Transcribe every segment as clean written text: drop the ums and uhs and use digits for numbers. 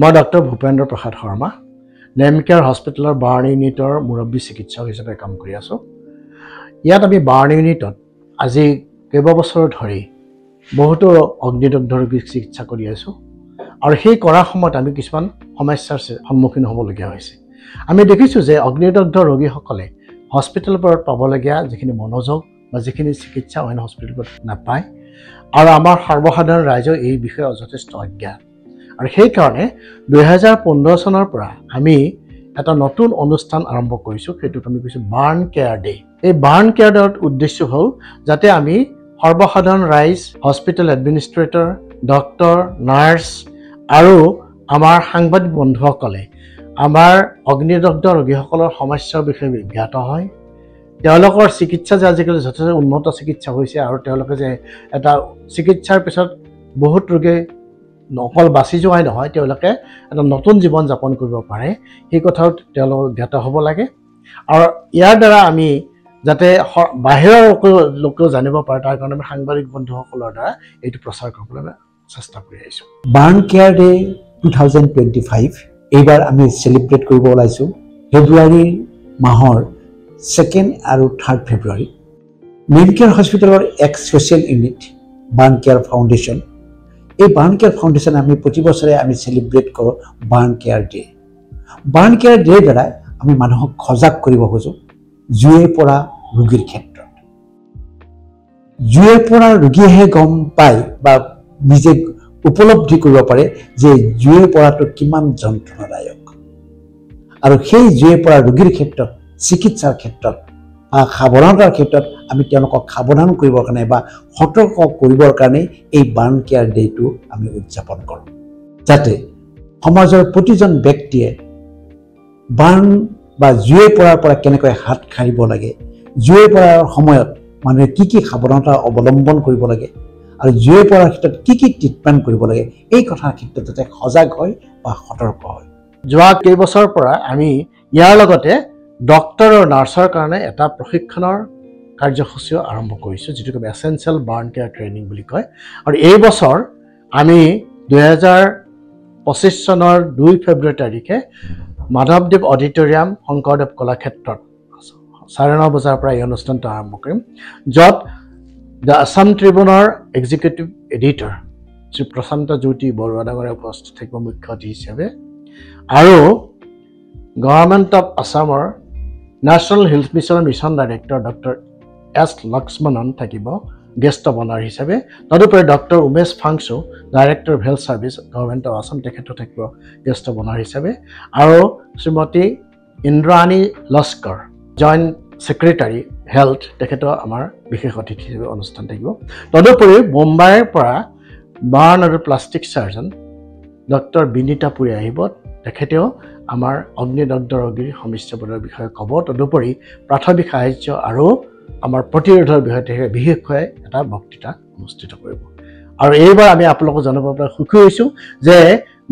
মই ডক্টৰ ভূপেন্দ্ৰ প্ৰসাদ শৰ্মা নেমকেয়াৰ হস্পিটেলৰ বাৰ্ণ ইউনিটৰ মুৰব্বী চিকিৎসক হিচাপে কাম কৰি আছোঁ। ইয়াত আমি বাৰ্ণ ইউনিটত আজি কেইবাবছৰ ধৰি বহুতো অগ্নিদগ্ধ ৰোগীক চিকিৎসা কৰি আছোঁ আৰু সেই কৰাৰ সময়ত আমি কিছুমান সমস্যাৰ সন্মুখীন হ'বলগীয়া হৈছে। আমি দেখিছোঁ যে অগ্নিদগ্ধ ৰোগীসকলে হস্পিটেলবোৰত পাবলগীয়া যিখিনি মনোযোগ বা যিখিনি চিকিৎসা অন্য হস্পিটেলবোৰত নাপায় আৰু আমাৰ সৰ্বসাধাৰণ ৰাইজৰ এই বিষয়ে যথেষ্ট অজ্ঞাত। আৰু সেইকাৰণে 2015 চনৰ পৰা আমি এটা নতুন অনুষ্ঠান আৰম্ভ কৰিছোঁ, সেইটোক আমি কৈছোঁ বাৰ্ণ কেয়াৰ ডে। এই বাৰ্ণ কেয়াৰ ডেৰ উদ্দেশ্য হ'ল যাতে আমি সৰ্বসাধাৰণ ৰাইজ, হস্পিটেল এডমিনিষ্ট্ৰেটৰ, ডক্টৰ, নাৰ্ছ আৰু আমাৰ সাংবাদিক বন্ধুসকলে আমাৰ অগ্নিদগ্ধ ৰোগীসকলৰ সমস্যাৰ বিষয়ে জ্ঞাত হয়। তেওঁলোকৰ চিকিৎসা যে আজিকালি যথেষ্ট উন্নত চিকিৎসা হৈছে আৰু তেওঁলোকে যে এটা চিকিৎসাৰ পিছত বহুত ৰোগী অকল বাচি যোৱাই নহয়, তেওঁলোকে এটা নতুন জীৱন যাপন কৰিব পাৰে, সেই কথাও তেওঁলোক জ্ঞাত হ'ব লাগে। আৰু ইয়াৰ দ্বাৰা আমি যাতে বাহিৰৰ লোকেও জানিব পাৰে, তাৰ কাৰণে আমি সাংবাদিক বন্ধুসকলৰ দ্বাৰা এইটো প্ৰচাৰ কৰিবলৈ চেষ্টা কৰি আহিছোঁ। বাৰ্ণ কেয়াৰ ডে 2025 এইবাৰ আমি চেলিব্ৰেট কৰিব ওলাইছোঁ ফেব্ৰুৱাৰী মাহৰ 2nd আৰু 3rd ফেব্ৰুৱাৰী। নেমকেয়াৰ হস্পিটেলৰ এক social unit burn care foundation, এই বাৰ্ণ কেয়াৰ ফাউণ্ডেশ্যন আমি প্ৰতি বছৰে আমি চেলিব্ৰেট কৰোঁ burn care day. Burn care ডেৰ দ্বাৰা আমি মানুহক সজাগ কৰিব খোজোঁ জুইৰ পৰা ৰোগীৰ ক্ষেত্ৰত। জুইৰ পৰা ৰোগীয়েহে গম পায় বা নিজে উপলব্ধি কৰিব পাৰে যে জুইৰ পৰাটো কিমান যন্ত্ৰণাদায়ক, আৰু সেই জুইৰ পৰা ৰোগীৰ ক্ষেত্ৰত, চিকিৎসাৰ ক্ষেত্ৰত বা সাৱধানতাৰ ক্ষেত্ৰত আমি তেওঁলোকক সাৱধান কৰিবৰ কাৰণে বা সতৰ্ক কৰিবৰ কাৰণে এই বাৰ্ণ কেয়াৰ ডেটো আমি উদযাপন কৰোঁ, যাতে সমাজৰ প্ৰতিজন ব্যক্তিয়ে বাৰ্ণ বা জুইৰ পৰা কেনেকৈ হাত সাৰিব লাগে, জুইৰ পৰাৰ সময়ত মানুহে কি সাৱধানতা অৱলম্বন কৰিব লাগে আৰু জুইৰ পৰাৰ ক্ষেত্ৰত কি ট্ৰিটমেণ্ট কৰিব লাগে, এই কথাৰ ক্ষেত্ৰত যাতে সজাগ হয় বা সতৰ্ক হয়। যোৱা কেইবছৰৰ পৰা আমি ইয়াৰ লগতে ডক্টৰ আৰু নাৰ্ছৰ কাৰণে এটা প্ৰশিক্ষণৰ কাৰ্যসূচীও আৰম্ভ কৰিছোঁ, যিটোক আমি এছেঞ্চিয়েল বাৰ্ণ কেয়াৰ ট্ৰেইনিং বুলি কয়। আৰু এই বছৰ আমি 2025 চনৰ 2 ফেব্ৰুৱাৰী তাৰিখে মাধৱদেৱ অডিটৰিয়াম, শংকৰদেৱ কলাক্ষেত্ৰত 9:30 বজাৰ পৰা এই অনুষ্ঠানটো আৰম্ভ কৰিম, য'ত দ্য আছাম ট্ৰিবিউনৰ এক্সিকিউটিভ এডিটৰ শ্ৰী প্ৰশান্ত জ্যোতি বৰুৱা ডাঙৰীয়া উপস্থিত থাকিব মুখ্য অতিথি হিচাপে, আৰু গভৰ্ণমেণ্ট অফ আছামৰ নেশ্যনেল হেল্থ মিছনৰ mission director doctor S Lakshmanan থাকিব গেষ্ট অনাৰ হিচাপে। তদুপৰি doctor Umesh Phangchu, director of health services, government of Assam, তেখেতো থাকিব গেষ্ট অনাৰ হিচাপে, আৰু Shrimati Indrani Laskar, joint secretary health, তেখেতো আমাৰ বিশেষ অতিথি হিচাপে অনুষ্ঠান থাকিব। তদুপৰি মুম্বাইৰ পৰা বাৰ্ণ আৰু plastic surgeon doctor Binita Puri আহিব, তেখেতেও আমাৰ অগ্নিদগ্ধ ৰোগীৰ সমস্যাবোৰৰ বিষয়ে ক'ব। তদুপৰি প্ৰাথমিক সাহায্য আৰু আমাৰ প্ৰতিৰোধৰ বিষয়ে বিশেষকৈ এটা বক্তৃতা অনুষ্ঠিত কৰিব। আৰু এইবাৰ আমি আপোনালোকক জনাব পৰা সুখী হৈছোঁ যে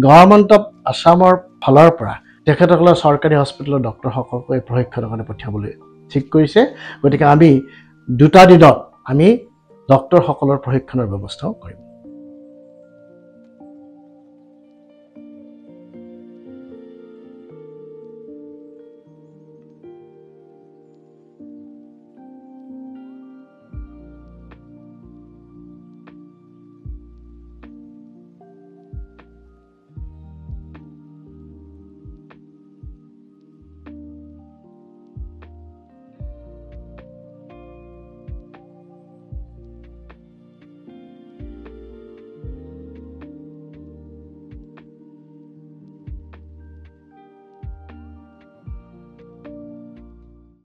গভৰ্ণমেণ্ট অফ আছামৰ ফালৰ পৰা তেখেতসকলৰ চৰকাৰী হস্পিটেলৰ ডক্টৰসকলক এই প্ৰশিক্ষণৰ কাৰণে পঠিয়াবলৈ ঠিক কৰিছে। গতিকে আমি 2টা দিনত আমি ডক্টৰসকলৰ প্ৰশিক্ষণৰ ব্যৱস্থাও কৰিম।